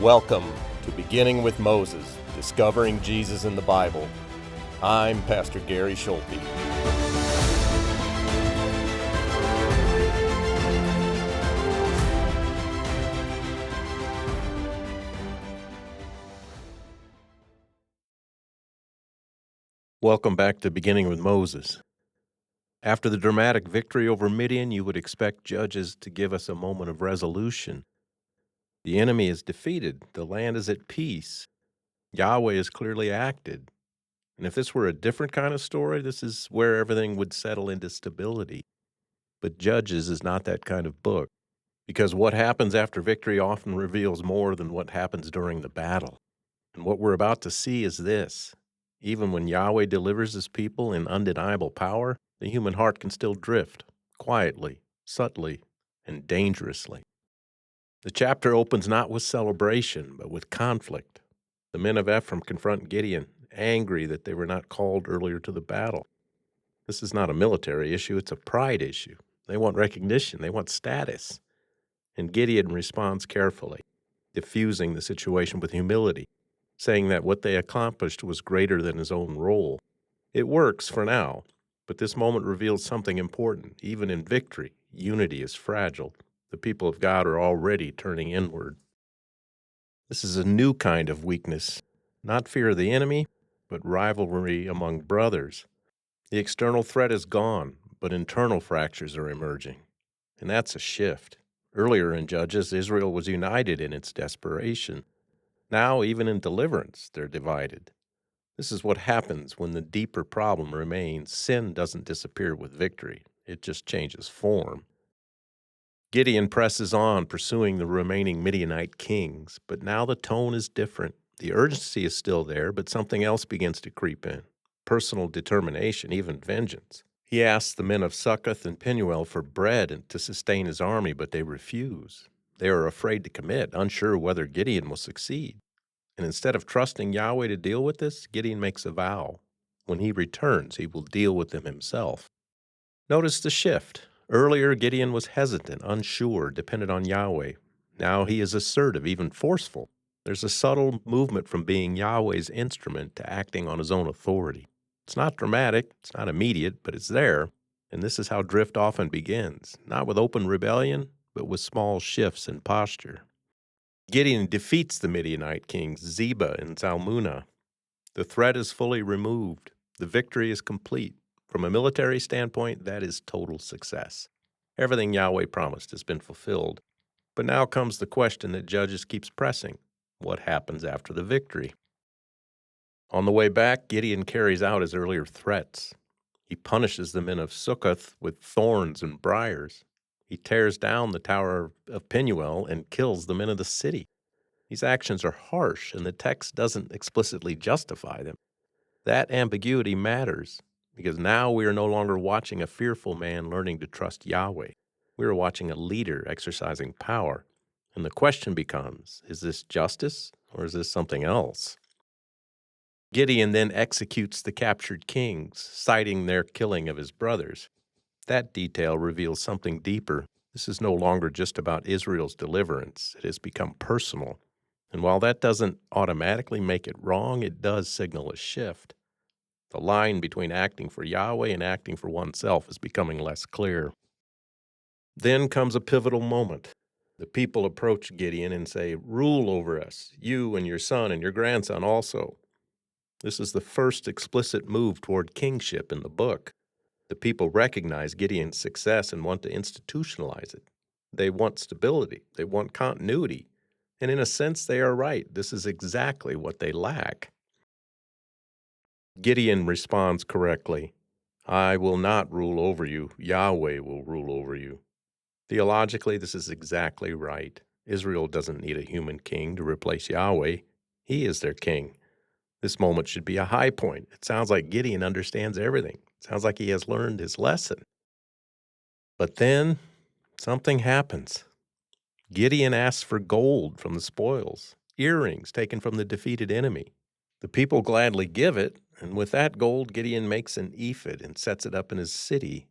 Welcome to Beginning with Moses, Discovering Jesus in the Bible. I'm Pastor Gary Schulte. Welcome back to Beginning with Moses. After the dramatic victory over Midian, you would expect Judges to give us a moment of resolution. The enemy is defeated. The land is at peace. Yahweh has clearly acted. And if this were a different kind of story, this is where everything would settle into stability. But Judges is not that kind of book, because what happens after victory often reveals more than what happens during the battle. And what we're about to see is this. Even when Yahweh delivers his people in undeniable power, the human heart can still drift, quietly, subtly, and dangerously. The chapter opens not with celebration, but with conflict. The men of Ephraim confront Gideon, angry that they were not called earlier to the battle. This is not a military issue, it's a pride issue. They want recognition, they want status. And Gideon responds carefully, diffusing the situation with humility, saying that what they accomplished was greater than his own role. It works for now, but this moment reveals something important. Even in victory, unity is fragile. The people of God are already turning inward. This is a new kind of weakness, not fear of the enemy, but rivalry among brothers. The external threat is gone, but internal fractures are emerging. And that's a shift. Earlier in Judges, Israel was united in its desperation. Now, even in deliverance, they're divided. This is what happens when the deeper problem remains. Sin doesn't disappear with victory. It just changes form. Gideon presses on, pursuing the remaining Midianite kings, but now the tone is different. The urgency is still there, but something else begins to creep in. Personal determination, even vengeance. He asks the men of Succoth and Penuel for bread and to sustain his army, but they refuse. They are afraid to commit, unsure whether Gideon will succeed. And instead of trusting Yahweh to deal with this, Gideon makes a vow. When he returns, he will deal with them himself. Notice the shift. Earlier, Gideon was hesitant, unsure, dependent on Yahweh. Now he is assertive, even forceful. There's a subtle movement from being Yahweh's instrument to acting on his own authority. It's not dramatic, it's not immediate, but it's there. And this is how drift often begins, not with open rebellion, but with small shifts in posture. Gideon defeats the Midianite kings Zebah and Zalmunna. The threat is fully removed. The victory is complete. From a military standpoint, that is total success. Everything Yahweh promised has been fulfilled. But now comes the question that Judges keeps pressing. What happens after the victory? On the way back, Gideon carries out his earlier threats. He punishes the men of Succoth with thorns and briars. He tears down the tower of Penuel and kills the men of the city. These actions are harsh, and the text doesn't explicitly justify them. That ambiguity matters, because now we are no longer watching a fearful man learning to trust Yahweh. We are watching a leader exercising power. And the question becomes, is this justice, or is this something else? Gideon then executes the captured kings, citing their killing of his brothers. That detail reveals something deeper. This is no longer just about Israel's deliverance. It has become personal. And while that doesn't automatically make it wrong, it does signal a shift. The line between acting for Yahweh and acting for oneself is becoming less clear. Then comes a pivotal moment. The people approach Gideon and say, "Rule over us, you and your son and your grandson also." This is the first explicit move toward kingship in the book. The people recognize Gideon's success and want to institutionalize it. They want stability. They want continuity. And in a sense, they are right. This is exactly what they lack. Gideon responds correctly, "I will not rule over you. Yahweh will rule over you." Theologically, this is exactly right. Israel doesn't need a human king to replace Yahweh. He is their king. This moment should be a high point. It sounds like Gideon understands everything. It sounds like he has learned his lesson. But then something happens. Gideon asks for gold from the spoils, earrings taken from the defeated enemy. The people gladly give it, and with that gold, Gideon makes an ephod and sets it up in his city.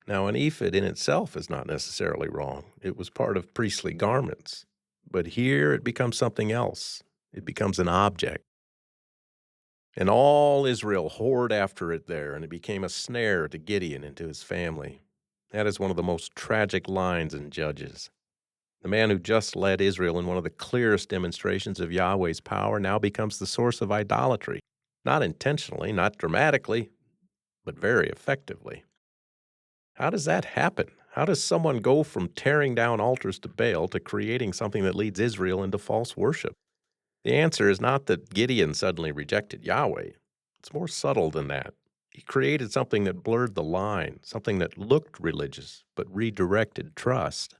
Now, an ephod in itself is not necessarily wrong. It was part of priestly garments. But here it becomes something else. It becomes an object. And all Israel whored after it there, and it became a snare to Gideon and to his family. That is one of the most tragic lines in Judges. The man who just led Israel in one of the clearest demonstrations of Yahweh's power now becomes the source of idolatry. Not intentionally, not dramatically, but very effectively. How does that happen? How does someone go from tearing down altars to Baal to creating something that leads Israel into false worship? The answer is not that Gideon suddenly rejected Yahweh. It's more subtle than that. He created something that blurred the line, something that looked religious but redirected trust.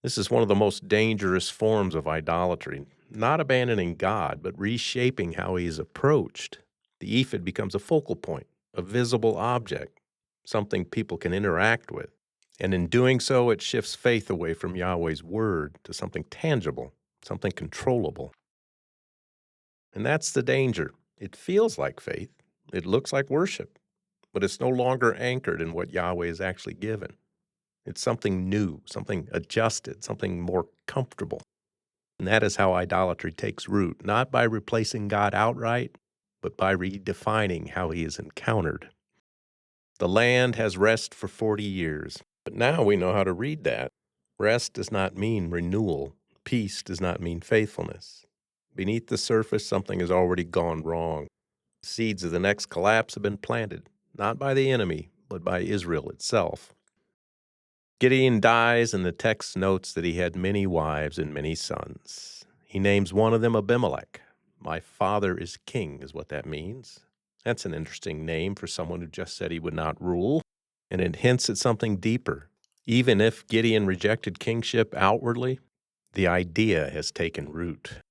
This is one of the most dangerous forms of idolatry, not abandoning God, but reshaping how he is approached. The ephod becomes a focal point, a visible object, something people can interact with. And in doing so, it shifts faith away from Yahweh's word to something tangible, something controllable. And that's the danger. It feels like faith. It looks like worship, but it's no longer anchored in what Yahweh has actually given. It's something new, something adjusted, something more comfortable. And that is how idolatry takes root, not by replacing God outright, but by redefining how he is encountered. The land has rest for 40 years, but now we know how to read that. Rest does not mean renewal. Peace does not mean faithfulness. Beneath the surface, something has already gone wrong. Seeds of the next collapse have been planted, not by the enemy, but by Israel itself. Gideon dies, and the text notes that he had many wives and many sons. He names one of them Abimelech. My father is king, is what that means. That's an interesting name for someone who just said he would not rule, and it hints at something deeper. Even if Gideon rejected kingship outwardly, the idea has taken root.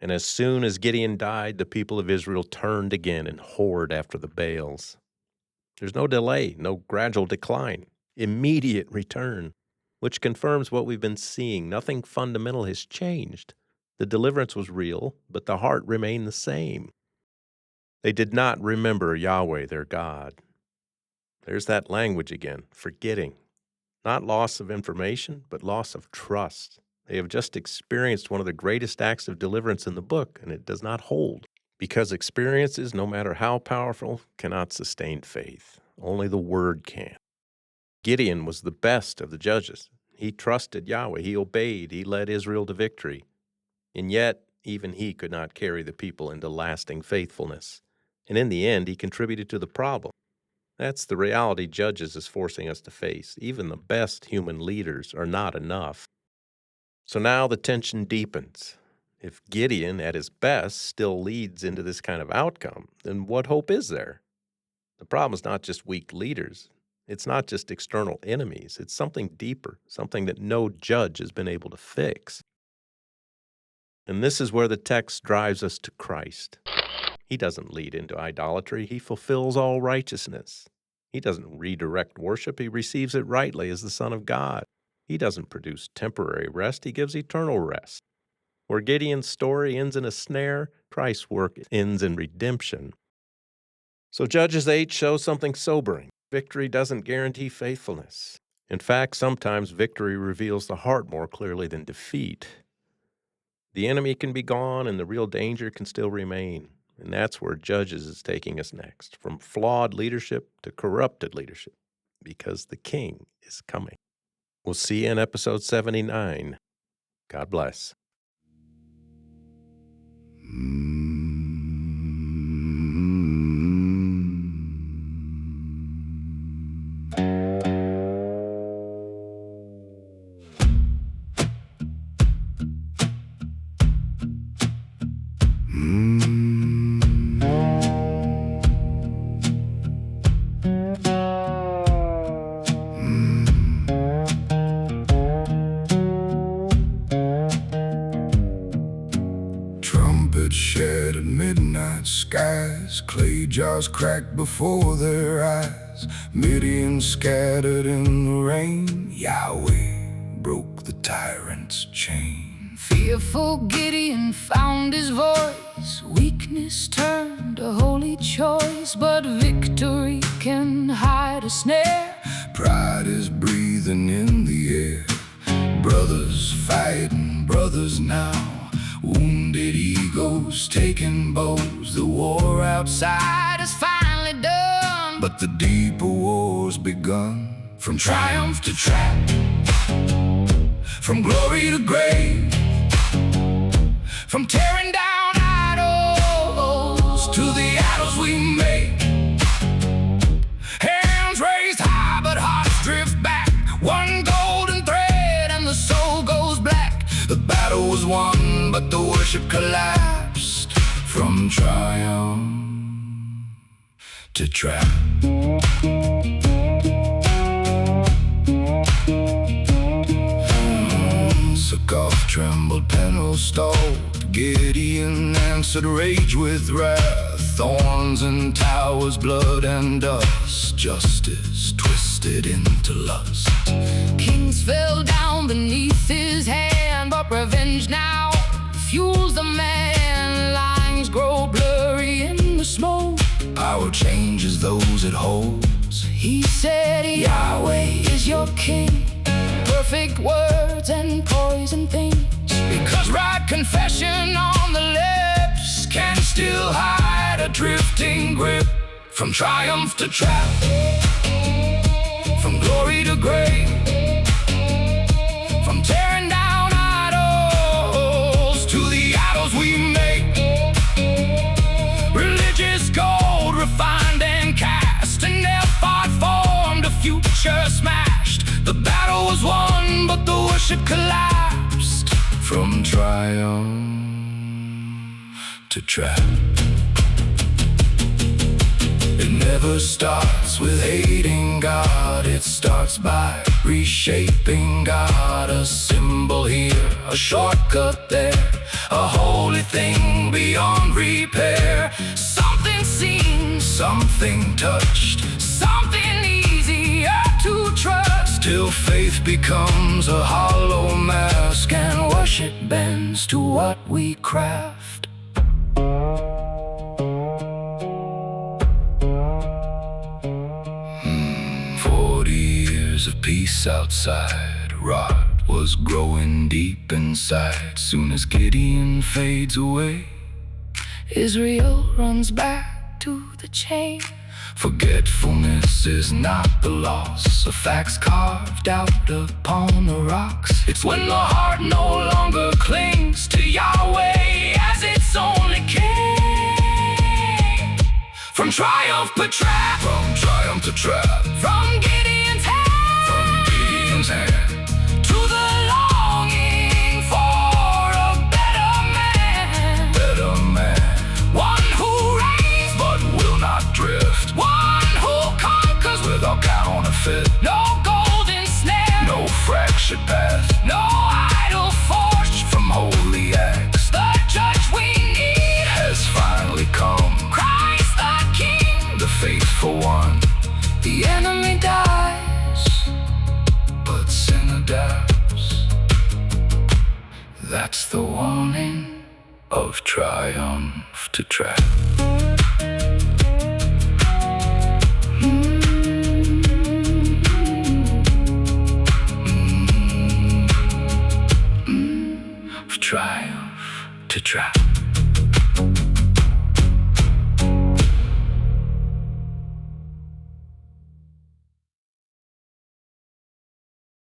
And as soon as Gideon died, the people of Israel turned again and whored after the Baals. There's no delay, no gradual decline. Immediate return, which confirms what we've been seeing. Nothing fundamental has changed. The deliverance was real, but the heart remained the same. They did not remember Yahweh, their God. There's that language again, forgetting. Not loss of information, but loss of trust. They have just experienced one of the greatest acts of deliverance in the book, and it does not hold. Because experiences, no matter how powerful, cannot sustain faith. Only the Word can. Gideon was the best of the judges. He trusted Yahweh. He obeyed. He led Israel to victory. And yet, even he could not carry the people into lasting faithfulness. And in the end, he contributed to the problem. That's the reality Judges is forcing us to face. Even the best human leaders are not enough. So now the tension deepens. If Gideon, at his best, still leads into this kind of outcome, then what hope is there? The problem is not just weak leaders. It's not just external enemies. It's something deeper, something that no judge has been able to fix. And this is where the text drives us to Christ. He doesn't lead into idolatry. He fulfills all righteousness. He doesn't redirect worship. He receives it rightly as the Son of God. He doesn't produce temporary rest. He gives eternal rest. Where Gideon's story ends in a snare, Christ's work ends in redemption. So Judges 8 shows something sobering. Victory doesn't guarantee faithfulness. In fact, sometimes victory reveals the heart more clearly than defeat. The enemy can be gone and the real danger can still remain. And that's where Judges is taking us next, from flawed leadership to corrupted leadership, because the King is coming. We'll see you in episode 79. God bless. Shattered midnight skies, clay jars cracked before their eyes, Midian scattered in the rain. Yahweh broke the tyrant's chain. Fearful Gideon found his voice, weakness turned a holy choice, but victory can hide a snare. Pride is breathing in the air, brothers fighting brothers now, wounded egos taking bows. The war outside is finally done, but the deeper war's begun. From triumph to trap, from glory to grave, from tearing down idols to the idols we make. Hands raised high, but hearts drift back. One golden thread and the soul goes black. The battle was won, but the worship collapsed. From triumph to trap. Succoth trembled, Penuel stalled. Gideon answered rage with wrath. Thorns and towers, blood and dust. Justice twisted into lust. Kings fell down beneath his hand, but revenge now fuels the man. Lines grow blurry in the smoke. Power changes those it holds. He said, Yahweh is your king. Perfect words and poison things. Because right confession on the lips can still hide a drifting grip. From triumph to trap, from glory to grave, from tearing down idols to the idols we make. Religious gold refined and cast, an ephod formed, a future smashed. The battle was won, but the worship collapsed. From triumph to trap. It never starts with hating God. It starts by reshaping God. A symbol here, a shortcut there, a holy thing beyond repair. Something seen, something touched, something easier to trust, till faith becomes a hollow mask and worship bends to what we craft. 40 years of peace outside, rot was growing deep inside. Soon as Gideon fades away, Israel runs back to the chain. Forgetfulness is not the loss of facts carved out upon the rocks. It's when the heart no longer clings to Yahweh as its only king. From triumph to trap, from triumph to trap, From Gideon's hand, from Gideon's hand, to the longing for a better man. better man, One who reigns, but will not drift. one who conquers with Without counterfeit, no golden snare, no fractured path, no idol forged from holy acts. the judge we need. Has finally come, Christ the King. the faithful one, The enemy dies, but sin adapts. That's the warning of triumph to trap. Of triumph to trap.